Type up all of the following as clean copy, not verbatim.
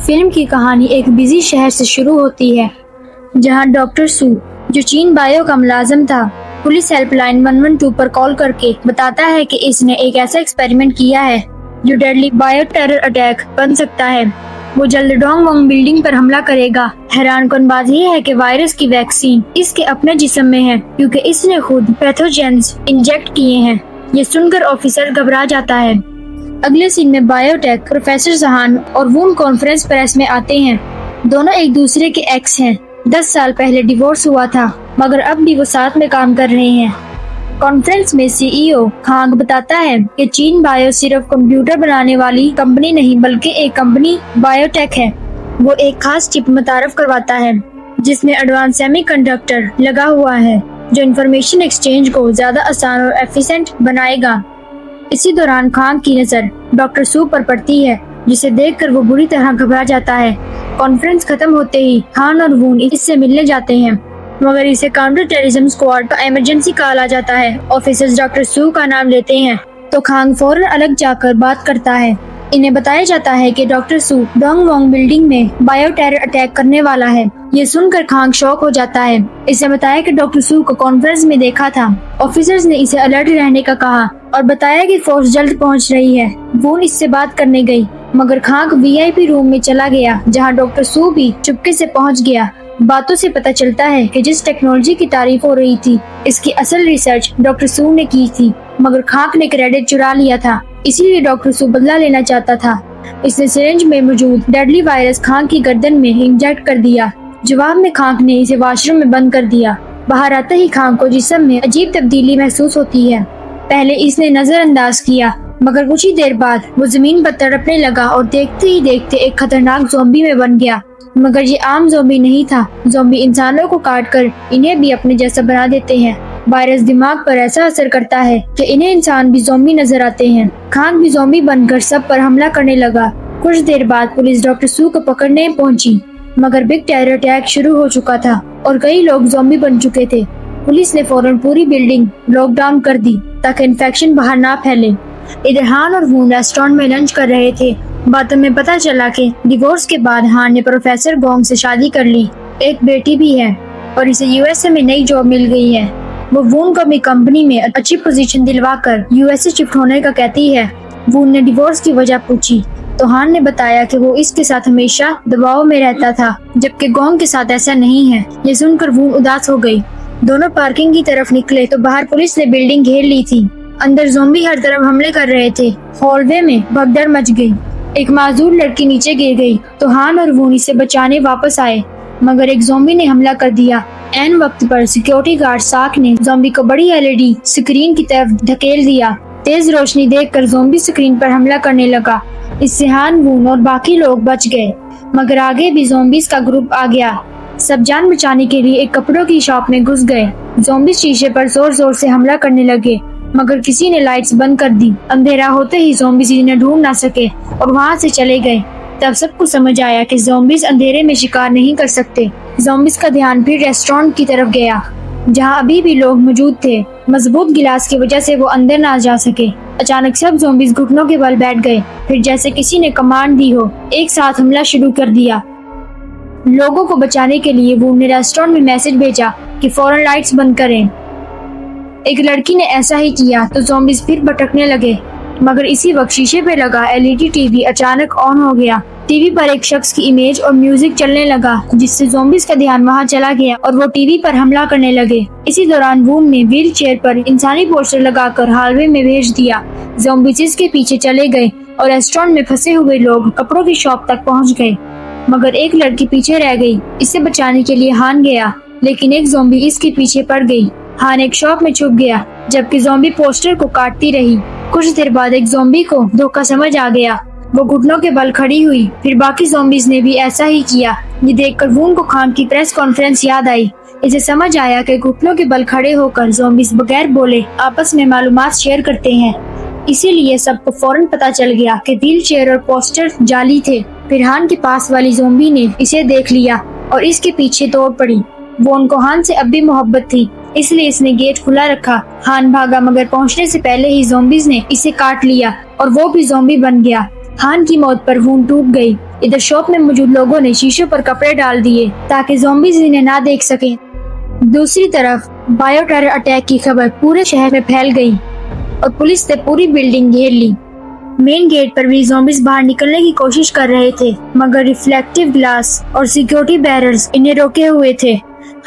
Film کی کہانی ایک بزی شہر سے شروع ہوتی ہے جہاں ڈاکٹر سو جو چین بایو کا ملازم تھا پولیس ہیلپ لائن 112 پر کال کر کے بتاتا ہے کہ اس نے ایک ایسا ایکسپیریمنٹ کیا ہے جو ڈیڈلی بایو ٹیرر اٹیک بن سکتا ہے۔ وہ جلد ڈونگ وانگ بلڈنگ پر حملہ کرے گا۔ حیران کن بات یہ ہے کہ وائرس کی ویکسین اس کے اپنے جسم میں ہے کیونکہ اس نے خود پیتھوجنز انجیکٹ کیے ہیں۔ یہ سن کر آفیسر گھبرا جاتا ہے۔ اگلے سین میں بایو ٹیک پروفیسر زہان اور وون کانفرنس پریس میں آتے ہیں۔ دونوں ایک دوسرے کے ایکس ہیں۔ 10 سال پہلے ڈیورس ہوا تھا مگر اب بھی وہ ساتھ میں کام کر رہے ہیں۔ کانفرنس میں سی ای او کھانگ بتاتا ہے کہ چین بایو صرف کمپیوٹر بنانے والی کمپنی نہیں بلکہ ایک کمپنی بایو ٹیک ہے۔ وہ ایک خاص چپ متعارف کرواتا ہے جس میں ایڈوانس سیمی کنڈکٹر لگا ہوا ہے جو انفارمیشن ایکسچینج کو زیادہ آسان اور ایفیشینٹ بنائے گا۔ اسی دوران کھانگ کی نظر ڈاکٹر سو پر پڑتی ہے جسے دیکھ کر وہ بری طرح گھبرا جاتا ہے۔ کانفرنس ختم ہوتے ہی ہان اور وون اس سے ملنے جاتے ہیں مگر اسے کاؤنٹر ٹیررزم اسکواڈ کا ایمرجنسی کال آ جاتا ہے۔ آفیسرز ڈاکٹر سو کا نام لیتے ہیں تو کھانگ فوراً الگ جا کر بات کرتا ہے۔ انہیں بتایا جاتا ہے کہ ڈاکٹر سو ڈونگ وانگ بلڈنگ میں بایو ٹیرر اٹیک کرنے والا ہے۔ یہ سن کر کھانگ شوق ہو جاتا ہے۔ اسے بتایا کہ ڈاکٹر سو کو کانفرنس میں دیکھا تھا۔ آفیسرز نے اسے الرٹ رہنے کا کہا اور بتایا کہ فورس جلد پہنچ رہی ہے۔ وون اس سے بات کرنے گئی مگر کھانگ وی آئی پی روم میں چلا گیا جہاں ڈاکٹر سو بھی چپکے سے پہنچ گیا۔ باتوں سے پتہ چلتا ہے کہ جس ٹیکنالوجی کی تعریف ہو رہی تھی اس کی اصل ریسرچ ڈاکٹر سو نے کی تھی مگر کھانگ نے کریڈٹ چرا لیا تھا، اسی لیے ڈاکٹر سو بدلہ لینا چاہتا تھا۔ اس نے سرنج میں موجود ڈیڈلی وائرس کھانگ کی گردن میں انجیکٹ کر دیا۔ جواب میں کھانگ نے اسے واش روم میں بند کر دیا۔ باہر آتے ہی کھانگ کو جسم میں عجیب تبدیلی محسوس ہوتی ہے۔ پہلے اس نے نظر انداز کیا مگر کچھ ہی دیر بعد وہ زمین پر تڑپنے لگا اور دیکھتے ہی دیکھتے ایک خطرناک زومبی میں بن گیا۔ مگر یہ عام زومبی نہیں تھا۔ زومبی انسانوں کو کاٹ کر انہیں بھی اپنے جیسا بنا دیتے ہیں۔ وائرس دماغ پر ایسا اثر کرتا ہے کہ انہیں انسان بھی زومبی نظر آتے ہیں۔ کھانگ بھی زومبی بن کر سب پر حملہ کرنے لگا۔ کچھ دیر بعد پولیس ڈاکٹر سو کو پکڑنے پہنچی مگر بگ ٹیرر اٹیک شروع ہو چکا تھا اور کئی لوگ زومبی بن چکے تھے۔ پولیس نے فوراً پوری بلڈنگ لاک ڈاؤن کر دی تاکہ انفیکشن باہر نہ پھیلے۔ ادھر ہان اور وون ریسٹورانٹ میں لنچ کر رہے تھے۔ باتوں میں پتہ چلا کہ ڈیورس کے بعد ہان نے پروفیسر گونگ سے شادی کر لی، ایک بیٹی بھی ہے اور اسے یو ایس اے میں نئی جاب مل گئی ہے۔ وہ وون کو اپنی کمپنی میں اچھی پوزیشن دلوا کر یو ایس اے شفٹ ہونے کا کہتی ہے۔ وون نے ڈیورس کی وجہ پوچھی تو ہان نے بتایا کہ وہ اس کے ساتھ ہمیشہ دباؤ میں رہتا تھا جبکہ گونگ کے ساتھ ایسا نہیں ہے۔ یہ سن کر وون اداس ہو گئی۔ دونوں پارکنگ کی طرف نکلے تو باہر پولیس نے بلڈنگ گھیر لی تھی۔ اندر زومبی ہر طرف حملے کر رہے تھے۔ ہال وے میں بھگدڑ مچ گئی۔ ایک معذور لڑکی نیچے گر گئی تو ہان اور وون اسے بچانے واپس آئے مگر ایک زومبی نے حملہ کر دیا۔ عین وقت پر سیکیورٹی گارڈ ساک نے زومبی کو بڑی LED سکرین کی طرف دھکیل دیا۔ تیز روشنی دیکھ کر زومبی سکرین پر حملہ کرنے لگا۔ اس سے ہان، وون اور باقی لوگ بچ گئے مگر آگے بھی زومبیز کا گروپ آ گیا۔ سب جان بچانے کے لیے ایک کپڑوں کی شاپ میں گھس گئے۔ زومبیز شیشے پر زور زور سے حملہ کرنے لگے مگر کسی نے لائٹس بند کر دی۔ اندھیرا ہوتے ہی زومبیز انہیں ڈھونڈ نہ سکے اور وہاں سے چلے گئے۔ تب سب کو سمجھ آیا کہ زومبیز اندھیرے میں شکار نہیں کر سکتے۔ زومبیز کا دھیان پھر ریسٹورانٹ کی طرف گیا جہاں ابھی بھی لوگ موجود تھے۔ مضبوط گلاس کی وجہ سے وہ اندر نہ جا سکے۔ اچانک سب زومبیز گھٹنوں کے بل بیٹھ گئے، پھر جیسے کسی نے کمانڈ دی ہو ایک ساتھ حملہ شروع کر دیا۔ لوگوں کو بچانے کے لیے وہ نے ریسٹورانٹ میں میسج بھیجا کہ فوراً لائٹس بند کریں۔ ایک لڑکی نے ایسا ہی کیا تو زومبیز پھر بھٹکنے لگے مگر اسی وقت شیشے پہ لگا LED ٹی وی اچانک آن ہو گیا۔ ٹی وی پر ایک شخص کی امیج اور میوزک چلنے لگا جس سے زومبیز کا دھیان وہاں چلا گیا اور وہ ٹی وی پر حملہ کرنے لگے۔ اسی دوران وون نے ویل چیئر پر انسانی پوسٹر لگا کر ہال وے میں بھیج دیا۔ زومبیز اس کے پیچھے چلے گئے اور ریسٹورانٹ میں پھنسے ہوئے لوگ کپڑوں کی شاپ تک پہنچ گئے مگر ایک لڑکی پیچھے رہ گئی۔ اسے بچانے کے لیے ہان گیا لیکن ایک زومبی اس کے پیچھے پڑ گئی۔ ہان ایک شاپ میں چھپ گیا جبکہ زومبی پوسٹر کو کاٹتی رہی۔ کچھ دیر بعد ایک زومبی کو دھوکہ سمجھ آ گیا۔ وہ گھٹنوں کے بل کھڑی ہوئی، پھر باقی زومبیز نے بھی ایسا ہی کیا۔ یہ دیکھ کر وون کو کھانگ کی پریس کانفرنس یاد آئی۔ اسے سمجھ آیا کہ گھٹنوں کے بل کھڑے ہو کر زومبیز بغیر بولے آپس میں معلومات شیئر کرتے ہیں، اسی لیے سب کو فوراً پتہ چل گیا کہ ویل چیئر اور پوسٹر جعلی تھے۔ پھر ہان کے پاس والی زومبی نے اسے دیکھ لیا اور اس کے پیچھے دوڑ پڑی۔ وون کو ہان سے اب بھی محبت تھی اس لیے اس نے گیٹ کھلا رکھا۔ ہان بھاگا مگر پہنچنے سے پہلے ہی زومبیز نے اسے کاٹ لیا اور وہ بھی زومبی بن گیا۔ हान की मौत पर वून टूट गई। इधर शॉप में मौजूद लोगों ने शीशों पर कपड़े डाल दिए ताकि ज़ॉम्बीज़ इन्हें ना देख सकें। दूसरी तरफ बायो टेरर अटैक की खबर पूरे शहर में फैल गई और पुलिस ने पूरी बिल्डिंग घेर ली। मेन गेट पर भी ज़ॉम्बीज़ बाहर निकलने की कोशिश कर रहे थे, मगर रिफ्लेक्टिव ग्लास और सिक्योरिटी बैरियर्स इन्हें रोके हुए थे।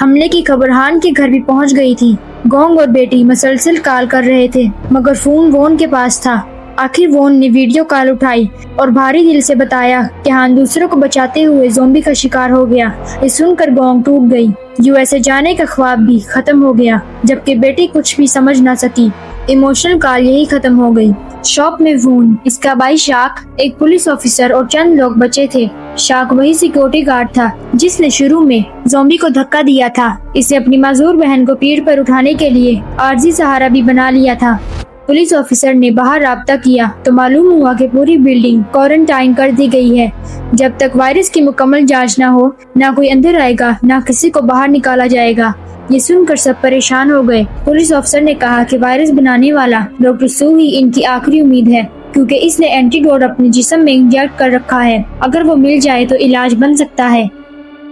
हमले की खबर हान के घर भी पहुंच गई थी। गोंग और बेटी मसलसल कॉल कर रहे थे, मगर फोन वोन के पास था। आखिर वोन ने वीडियो कॉल उठाई और भारी दिल से बताया कि हान दूसरों को बचाते हुए ज़ॉम्बी का शिकार हो गया। ये सुनकर गोंग टूट गई। यूएसए जाने का ख्वाब भी खत्म हो गया, जबकि बेटी कुछ भी समझ ना सकी। इमोशनल कॉल यही खत्म हो गई। शॉप में वून, इसका भाई शाक, एक पुलिस ऑफिसर और चंद लोग बचे थे। शाक वही सिक्योरिटी गार्ड था जिसने शुरू में ज़ॉम्बी को धक्का दिया था। इसे अपनी माजूर बहन को पीठ पर उठाने के लिए आरजी सहारा भी बना लिया था। पुलिस ऑफिसर ने बाहर राब्ता किया तो मालूम हुआ कि पूरी बिल्डिंग क्वारंटाइन कर दी गई है। जब तक वायरस की मुकम्मल जांच न हो, ना कोई अंदर आएगा, ना किसी को बाहर निकाला जाएगा। ये सुनकर सब परेशान हो गए। पुलिस ऑफिसर ने कहा कि वायरस बनाने वाला डॉक्टर सू ही इनकी आखिरी उम्मीद है, क्योंकि इसने एंटीडोट अपने जिस्म में इंजेक्ट कर रखा है। अगर वो मिल जाए तो इलाज बन सकता है।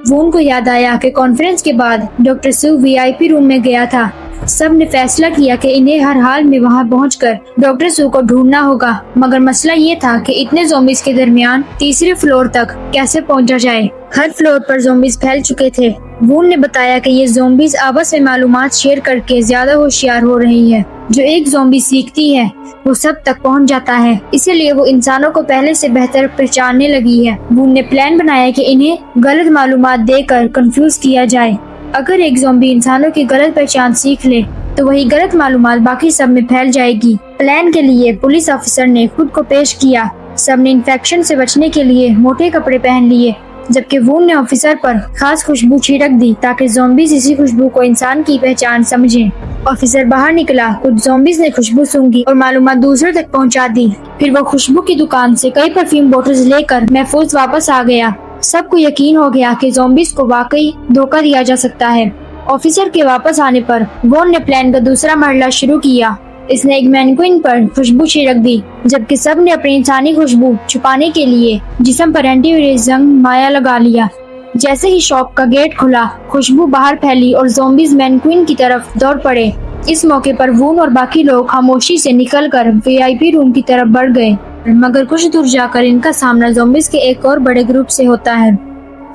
वोन को याद आया कि कॉन्फ्रेंस के बाद डॉक्टर सू वीआईपी रूम में गया था। सब ने फैसला किया कि इन्हें हर हाल में वहां पहुंचकर डॉक्टर सू को ढूंढना होगा, मगर मसला ये था कि इतने ज़ॉम्बीज़ के दरमियान तीसरे फ्लोर तक कैसे पहुंचा जाए। हर फ्लोर पर ज़ॉम्बीज़ फैल चुके थे। वून ने बताया कि ये ज़ॉम्बीज़ आपस में मालूमात शेयर करके ज्यादा होशियार हो रही है। जो एक ज़ॉम्बी सीखती है वो सब तक पहुंच जाता है, इसीलिए वो इंसानों को पहले से बेहतर पहचानने लगी है। वून ने प्लान बनाया कि इन्हें गलत मालूमात देकर कंफ्यूज किया जाए। अगर एक ज़ॉम्बी इंसानों की गलत पहचान सीख ले तो वही गलत मालूमात बाकी सब में फैल जाएगी। प्लान के लिए पुलिस ऑफिसर ने खुद को पेश किया। सब ने इन्फेक्शन से बचने के लिए मोटे कपड़े पहन लिए, जबकि वून ने ऑफिसर पर खास खुशबू छिड़क दी ताकि ज़ॉम्बीज़ इसी खुशबू को इंसान की पहचान समझें। ऑफिसर बाहर निकला, कुछ ज़ॉम्बीज़ ने खुशबू सूंघी और मालूमात दूसरों तक पहुंचा दी। फिर वो खुशबू की दुकान से कई परफ्यूम बोतल्स लेकर महफूज वापस आ गया। सबको यकीन हो गया कि ज़ॉम्बीज़ को वाकई धोखा दिया जा सकता है। ऑफिसर के वापस आने पर वोन ने प्लान का दूसरा मरहला शुरू किया। इसने एक मैनिक्विन पर खुशबू छिड़क दी, जबकि सब ने अपनी इंसानी खुशबू छुपाने के लिए जिस्म पर एंटीवायरस माया लगा लिया। जैसे ही शॉप का गेट खुला, खुशबू बाहर फैली और ज़ॉम्बीज़ मैनिक्विन की तरफ दौड़ पड़े। इस मौके पर वून और बाकी लोग खामोशी से निकलकर वीआईपी रूम की तरफ बढ़ गए, मगर कुछ दूर जाकर इनका सामना ज़ॉम्बीज़ के एक और बड़े ग्रुप से होता है।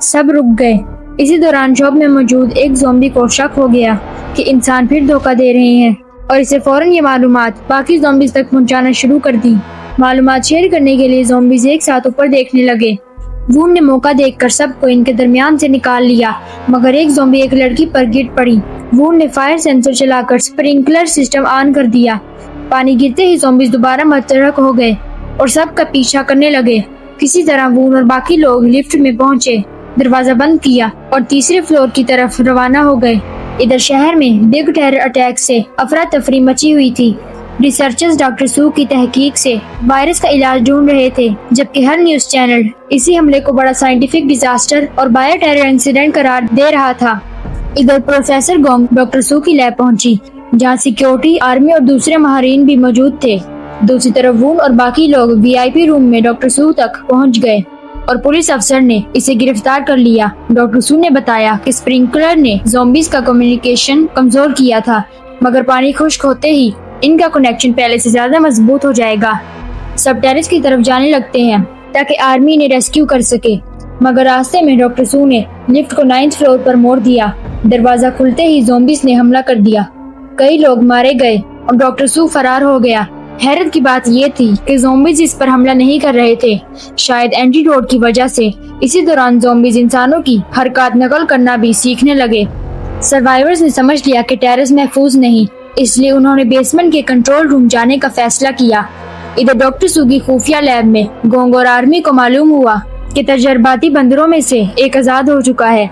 सब रुक गए। इसी दौरान शॉप में मौजूद एक ज़ॉम्बी को शक हो गया कि इंसान फिर धोखा दे रहे हैं और इसे फौरन ये मालूमात बाकी ज़ॉम्बीज़ तक पहुंचाना शुरू कर दी। मालूमात शेयर करने के लिए ज़ॉम्बीज़ एक साथ ऊपर देखने लगे। वून ने मौका देखकर सबको इनके दरमियान से निकाल लिया, मगर एक ज़ॉम्बी एक लड़की पर गिर पड़ी। वून ने फायर सेंसर चलाकर स्प्रिंकलर सिस्टम ऑन कर दिया। पानी गिरते ही ज़ॉम्बीज़ दोबारा मुतहर्रिक हो गए और सबका पीछा करने लगे। किसी तरह वून और बाकी लोग लिफ्ट में पहुंचे, दरवाजा बंद किया और तीसरे फ्लोर की तरफ रवाना हो गए। इधर शहर में बिग टेरर अटैक से अफरा तफरी मची हुई थी। रिसर्चर्स डॉक्टर सू की तहकीक से वायरस का इलाज ढूंढ रहे थे, जबकि हर न्यूज चैनल इसी हमले को बड़ा साइंटिफिक डिजास्टर और बायो टेरर इंसिडेंट करार दे रहा था। इधर प्रोफेसर गोंग डॉक्टर सू की लैब पहुंची, जहां सिक्योरिटी, आर्मी और दूसरे माहिरीन भी मौजूद थे। दूसरी तरफ वून और बाकी लोग वीआईपी रूम में डॉक्टर सू तक पहुंच गए और पुलिस अफसर ने इसे गिरफ्तार कर लिया। डॉक्टर सू ने बताया कि स्प्रिंकलर ने ज़ॉम्बीज़ का कम्युनिकेशन कमजोर किया था, मगर पानी खुश्क होते ही इनका कनेक्शन पहले से ज्यादा मजबूत हो जाएगा। सब टेरेस की तरफ जाने लगते हैं ताकि आर्मी इन्हें रेस्क्यू कर सके, मगर रास्ते में डॉक्टर सू ने लिफ्ट को 9th फ्लोर पर मोड़ दिया। दरवाजा खुलते ही ज़ॉम्बीज़ ने हमला कर दिया। कई लोग मारे गए और डॉक्टर सू फरार हो गया। हैरत की बात ये थी कि ज़ॉम्बीज़ इस पर हमला नहीं कर रहे थे, शायद एंटीडोट की वजह से। इसी दौरान ज़ॉम्बीज़ इंसानों की हरकत नकल करना भी सीखने लगे। सर्वाइवर्स ने समझ लिया कि टेरेस महफूज नहीं, इसलिए उन्होंने बेसमेंट के कंट्रोल रूम जाने का फैसला किया। इधर डॉक्टर सू की खुफिया लैब में गोंग और आर्मी को मालूम हुआ कि तजर्बाती बंदरों में से एक आजाद हो चुका है।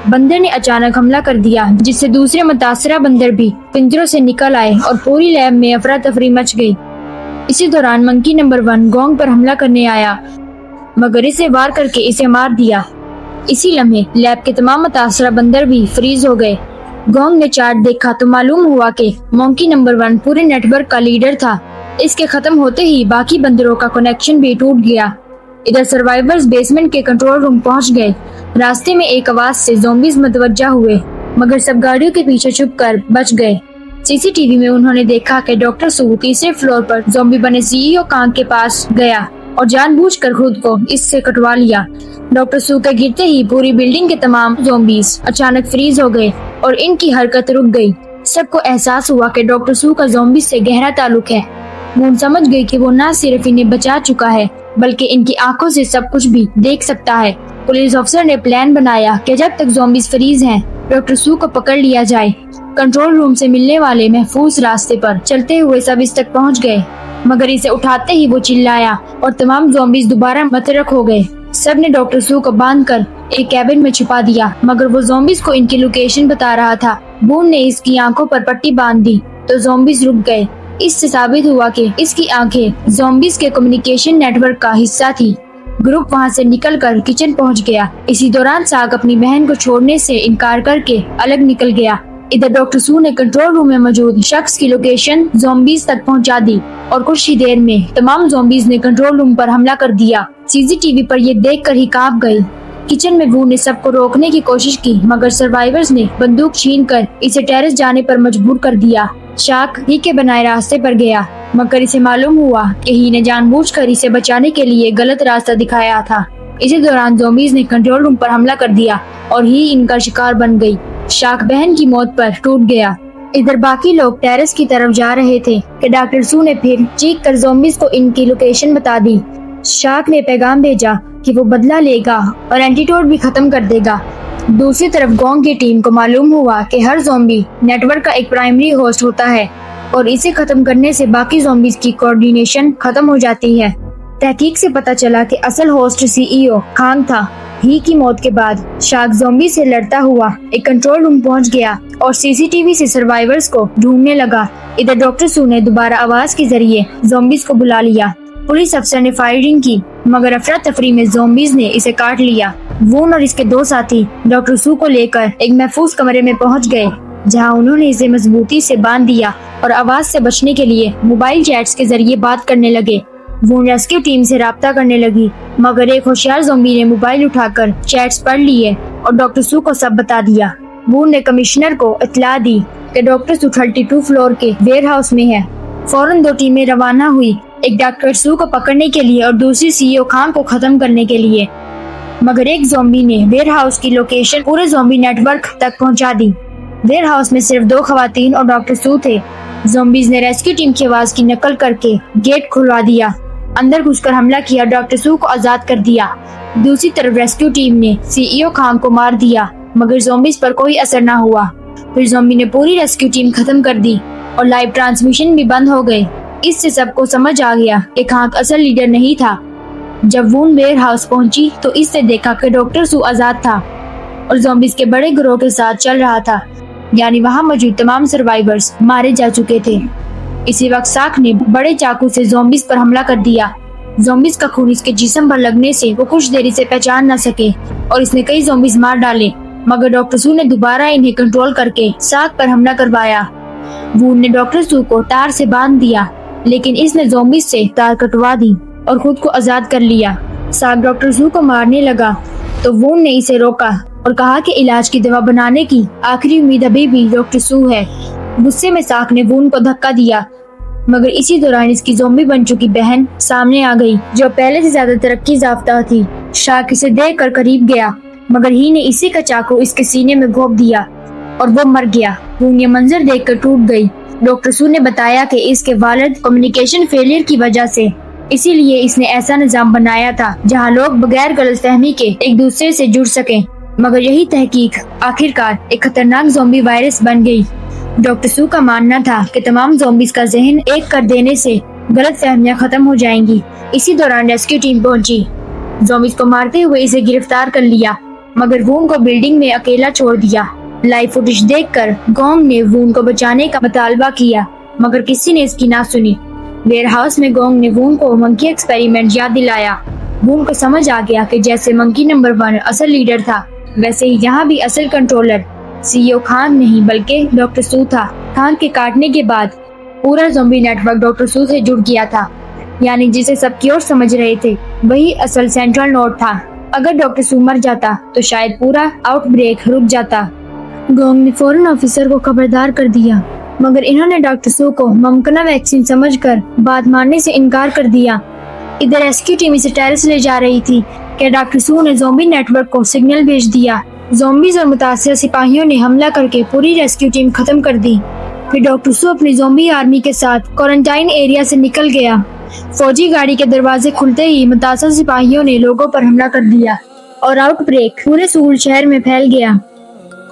बंदर ने अचानक हमला कर दिया, जिससे दूसरे मुतासरा बंदर भी पिंजरों से निकल आए और पूरी लैब में अफरा तफरी मच गई। इसी दौरान मंकी नंबर 1 गोंग पर हमला करने आया, मगर इसे वार करके इसे मार दिया। इसी लम्हे लैब के तमाम मुतासरा बंदर भी फ्रीज हो गए। गोंग ने चार्ट देखा तो मालूम हुआ कि मंकी नंबर 1 पूरे नेटवर्क का लीडर था। इसके खत्म होते ही बाकी बंदरों का कनेक्शन भी टूट गया। इधर सर्वाइवर्स बेसमेंट के कंट्रोल रूम पहुंच गए। रास्ते में एक आवाज से ज़ॉम्बीज मुतवज्जा हुए, मगर सब गाड़ियों के पीछे छुपकर बच गए। सीसीटीवी में उन्होंने देखा कि डॉक्टर सू तीसरे फ्लोर पर ज़ॉम्बी बने सीईओ कांग के पास गया और जानबूझकर खुद को इससे कटवा लिया। डॉक्टर सू के गिरते ही पूरी बिल्डिंग के तमाम ज़ॉम्बीज अचानक फ्रीज हो गए और इनकी हरकत रुक गई। सबको एहसास हुआ कि डॉक्टर सू का ज़ॉम्बी से गहरा ताल्लुक है। मून समझ गई कि वो न सिर्फ इन्हें बचा चुका है बल्कि इनकी आंखों से सब कुछ भी देख सकता है। पुलिस अफसर ने प्लान बनाया कि जब तक ज़ॉम्बीज फ्रीज हैं, डॉक्टर सू को पकड़ लिया जाए। कंट्रोल रूम से मिलने वाले महफूज रास्ते पर चलते हुए सब इस तक पहुंच गए, मगर इसे उठाते ही वो चिल्लाया और तमाम ज़ॉम्बीज दोबारा मतरक हो गए। सब ने डॉक्टर सू को बांधकर एक कैबिन में छुपा दिया, मगर वो ज़ॉम्बीज को इनकी लोकेशन बता रहा था। बून ने इसकी आंखों पर पट्टी बांध दी तो ज़ॉम्बीज रुक गए। इससे साबित हुआ कि इसकी आंखें ज़ॉम्बीज के कम्युनिकेशन नेटवर्क का हिस्सा थी। ग्रुप वहां से निकलकर किचन पहुंच गया। इसी दौरान साग अपनी बहन को छोड़ने से इनकार करके अलग निकल गया। इधर डॉक्टर सू ने कंट्रोल रूम में मौजूद शख्स की लोकेशन ज़ॉम्बीज तक पहुंचा दी और कुछ ही देर में तमाम ज़ॉम्बीज ने कंट्रोल रूम पर हमला कर दिया। सीसीटीवी पर ये देखकर ही कांप गई। किचन में वू ने सबको रोकने की कोशिश की, मगर सर्वाइवर्स ने बंदूक छीनकर इसे टेरेस जाने पर मजबूर कर दिया। शाक ही के बनाए रास्ते पर गया, मगर इसे मालूम हुआ कि ही ने जानबूझकर इसे बचाने के लिए गलत रास्ता दिखाया था। इसी दौरान ज़ॉम्बीज ने कंट्रोल रूम पर हमला कर दिया और ही इनका शिकार बन गई। शाक बहन की मौत पर टूट गया। इधर बाकी लोग टेरेस की तरफ जा रहे थे कि डॉक्टर सू ने फिर चीख कर ज़ॉम्बीज को इनकी लोकेशन बता दी। शाक ने पैगाम भेजा कि वो बदला लेगा और एंटीडोट भी खत्म कर देगा। दूसरी तरफ गोंग की टीम को मालूम हुआ कि हर ज़ॉम्बी नेटवर्क का एक प्राइमरी होस्ट होता है और इसे खत्म करने से बाकी ज़ॉम्बीज की कोऑर्डिनेशन खत्म हो जाती है। तहकीक से पता चला कि असल होस्ट सीईओ कांग था। ही की मौत के बाद शाक ज़ॉम्बी से लड़ता हुआ एक कंट्रोल रूम पहुंच गया और सीसीटीवी से सर्वाइवर्स को ढूंढने लगा। इधर डॉक्टर सू ने दोबारा आवाज के जरिए ज़ॉम्बीज को बुला लिया। पुलिस अफसर ने फायरिंग की, मगर अफरा तफरी में ज़ॉम्बीज ने इसे काट लिया। वून और इसके दो साथी डॉक्टर सू को लेकर एक महफूज कमरे में पहुंच गए, जहां उन्होंने इसे मजबूती से बांध दिया और आवाज से बचने के लिए मोबाइल चैट्स के जरिए बात करने लगे। वून रेस्क्यू टीम से राब्ता करने लगी, मगर एक होशियार ज़ॉम्बी ने मोबाइल उठाकर चैट्स पढ़ लिए और डॉक्टर सू को सब बता दिया। वून ने कमिश्नर को इत्तला दी कि डॉक्टर सू 32 फ्लोर के वेयर हाउस में है। फौरन दो टीमें रवाना हुई, एक डॉक्टर सू को पकड़ने के लिए और दूसरी सीईओ खान को खत्म करने के लिए। मगर एक ज़ॉम्बी ने वेयर हाउस की लोकेशन पूरे ज़ॉम्बी नेटवर्क तक पहुंचा दी। वेयर हाउस में सिर्फ 2 खवातीन और डॉक्टर सू थे। ज़ॉम्बीज ने रेस्क्यू टीम की आवाज की नकल करके गेट खुलवा दिया, अंदर घुसकर हमला किया, डॉक्टर सू को आजाद कर दिया। दूसरी तरफ रेस्क्यू टीम ने सीईओ खान को मार दिया, मगर ज़ॉम्बीज पर कोई असर न हुआ। फिर ज़ॉम्बी ने पूरी रेस्क्यू टीम खत्म कर दी और लाइव ट्रांसमिशन भी बंद हो गए। इससे सबको समझ आ गया कि खान असल लीडर नहीं था। जब वून वेयर हाउस पहुंची तो इससे देखा कि डॉक्टर सू आजाद था और ज़ॉम्बीज के बड़े गिरोह के साथ चल रहा था, यानी वहां मौजूद तमाम सर्वाइवर्स मारे जा चुके थे। इसी वक्त साक ने बड़े चाकू से ज़ॉम्बीज पर हमला कर दिया। ज़ॉम्बीज का खून इसके जिस्म पर लगने से वो कुछ देर इसे पहचान न सके और इसने कई ज़ॉम्बीज मार डाले, मगर डॉक्टर सू ने दोबारा इन्हें कंट्रोल करके साक पर हमला करवाया। वून ने डॉक्टर सू को तार से बांध दिया, लेकिन इसने ज़ॉम्बीज से तार कटवा दी और खुद को आजाद कर लिया। साक डॉक्टर सू को मारने लगा तो वून ने इसे रोका और कहा कि इलाज की दवा बनाने की आखिरी उम्मीद अभी भी डॉक्टर सू है। गुस्से में साक ने वून को धक्का दिया, मगर इसी दौरान इसकी ज़ॉम्बी बन चुकी बहन सामने आ गई, जो पहले से ज्यादा तरक्की याफ्ता थी। शाक इसे देख कर करीब गया, मगर ही ने इसी का चाकू इसके सीने में घोंप दिया और वो मर गया। वून ये मंजर देख कर टूट गई। डॉक्टर सू ने बताया कि इसके वालिद कम्युनिकेशन फेलियर की वजह से, इसीलिए इसने ऐसा निजाम बनाया था जहां लोग बगैर गलतफहमी के एक दूसरे से जुड़ सकें। मगर यही तहकीक आखिरकार एक खतरनाक ज़ॉम्बी वायरस बन गई। डॉक्टर सू का मानना था कि तमाम ज़ॉम्बीज का जहन एक कर देने से गलतफहमियां खत्म हो जाएंगी। इसी दौरान रेस्क्यू टीम पहुंची। ज़ॉम्बीज को मारते हुए इसे गिरफ्तार कर लिया, मगर वून को बिल्डिंग में अकेला छोड़ दिया। लाइव फुटेज देखकर गोंग ने वून को बचाने का मुतालबा किया, मगर किसी ने इसकी ना सुनी। वेयर हाउस में गोंग ने वून को मंकी एक्सपेरिमेंट याद दिलाया। वून को समझ आ गया कि जैसे मंकी नंबर 1 असल लीडर था, वैसे ही यहाँ भी असल कंट्रोलर सीईओ खान नहीं बल्कि डॉक्टर सू था। खान के काटने के बाद पूरा ज़ॉम्बी नेटवर्क डॉक्टर सू से जुड़ गया था। یعنی جسے سب کی اور سمجھ رہے تھے وہی اصل سینٹرل نوڈ تھا۔ اگر ڈاکٹر سو مر جاتا تو شاید پورا آؤٹ بریک رک جاتا۔ گونگ نے فوراً آفیسر کو خبردار کر دیا، مگر انہوں نے ڈاکٹر سو کو ممکنہ ویکسین سمجھ کر بات ماننے سے انکار کر دیا۔ ادھر ریسکیو ٹیم اسے ٹیرس لے جا رہی تھی کہ ڈاکٹر سو نے زومبی نیٹ ورک کو سگنل بھیج دیا۔ زومبیز اور متاثرہ سپاہیوں نے حملہ کر کے پوری ریسکیو ٹیم ختم کر دی۔ پھر ڈاکٹر سو اپنی زومبی آرمی کے ساتھ کوارنٹائن ایریا سے نکل گیا۔ فوجی گاڑی کے دروازے کھلتے ہی متاثرہ سپاہیوں نے لوگوں پر حملہ کر دیا اور آؤٹ بریک پورے سول شہر میں پھیل گیا۔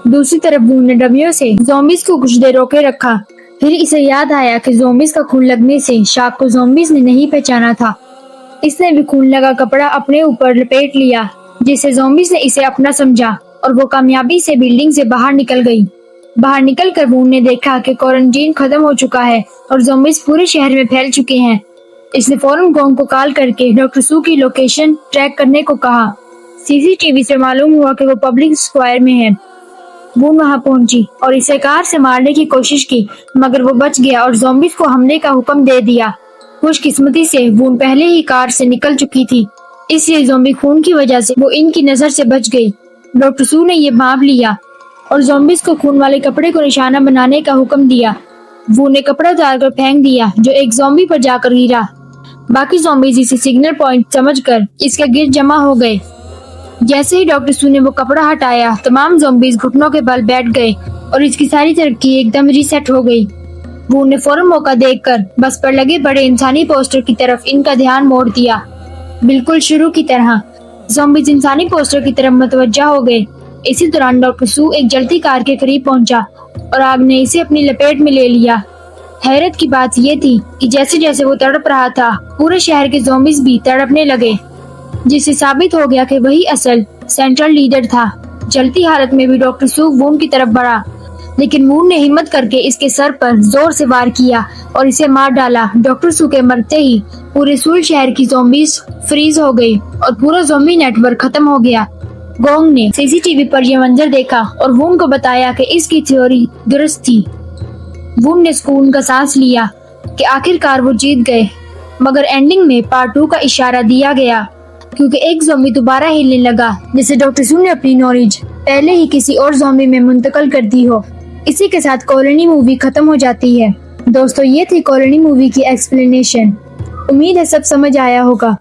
دوسری طرف وون نے ڈبیوں سے زومبیز کو کچھ دیر روکے رکھا۔ پھر اسے یاد آیا کہ زومبیز کا خون لگنے سے شاک کو زومبیز نے نہیں پہچانا تھا۔ اس نے بھی خون لگا کپڑا اپنے اوپر لپیٹ لیا، جس سے زومبیز نے اسے اپنا سمجھا اور وہ کامیابی سے بلڈنگ سے باہر نکل گئی۔ باہر نکل کر وون نے دیکھا کہ کوارنٹین ختم ہو چکا ہے اور زومبیز پورے شہر میں پھیل چکے ہیں۔ اس نے فوراً گونگ کو کال کر کے ڈاکٹر سو کی لوکیشن ٹریک کرنے کو کہا۔ سی سی ٹی وی سے معلوم ہوا کہ وہ پبلک اسکوائر میں ہے۔ وون وہاں پہنچی اور اسے کار سے مارنے کی کوشش کی، مگر وہ بچ گیا اور زومبیز کو حملے کا حکم دے دیا۔ خوش قسمتی سے وون پہلے ہی کار سے نکل چکی تھی، اس لیے زومبی خون کی وجہ سے وہ ان کی نظر سے بچ گئی۔ ڈاکٹر سو نے یہ بھانپ لیا اور زومبیز کو خون والے کپڑے کو نشانہ بنانے کا حکم دیا۔ وون نے کپڑا اتار کر پھینک دیا جو ایک زومبی پر جا کر گرا۔ باقی زومبیز اسے سگنل پوائنٹ سمجھ کر اس کے گرد جمع ہو گئے۔ جیسے ہی ڈاکٹر سو نے وہ کپڑا ہٹایا، تمام زومبیز گھٹنوں کے بل بیٹھ گئے اور اس کی ساری ترقی ایک دم ریسیٹ ہو گئی۔ وون نے فوراً موقع دیکھ کر بس پر لگے بڑے انسانی پوسٹر کی طرف ان کا دھیان موڑ دیا۔ بالکل شروع کی طرح زومبیز انسانی پوسٹر کی طرف متوجہ ہو گئے۔ اسی دوران ڈاکٹر سو ایک جلتی کار کے قریب پہنچا اور آگ نے اسے اپنی لپیٹ میں لے لیا۔ حیرت کی بات یہ تھی کہ جیسے جیسے وہ تڑپ رہا تھا، پورے شہر کے زومبیز بھی تڑپنے لگے، جس سے ثابت ہو گیا کہ وہی اصل سینٹرل لیڈر تھا۔ جلتی حالت میں بھی ڈاکٹر سو وون کی طرف بڑھا، لیکن وون نے ہمت کر کے اس کے سر پر زور سے وار کیا اور اسے مار ڈالا۔ ڈاکٹر سو کے مرتے ہی پورے سول شہر کی زومبیز فریز ہو گئی اور پورا زومبی نیٹ ورک ختم ہو گیا۔ گونگ نے سی سی ٹی وی پر یہ منظر دیکھا اور وون کو بتایا کہ اس کی تھیوری درست تھی۔ وون نے سکون کا سانس لیا کہ آخر کار وہ جیت گئے، مگر اینڈنگ میں پارٹ 2 کا اشارہ دیا گیا، کیونکہ ایک زومبی دوبارہ ہلنے لگا، جسے ڈاکٹر سو نے اپنی نالج پہلے ہی کسی اور زومبی میں منتقل کر دی ہو۔ اسی کے ساتھ کالونی مووی ختم ہو جاتی ہے۔ دوستو، یہ تھی کالونی مووی کی ایکسپلینیشن۔ امید ہے سب سمجھ آیا ہوگا۔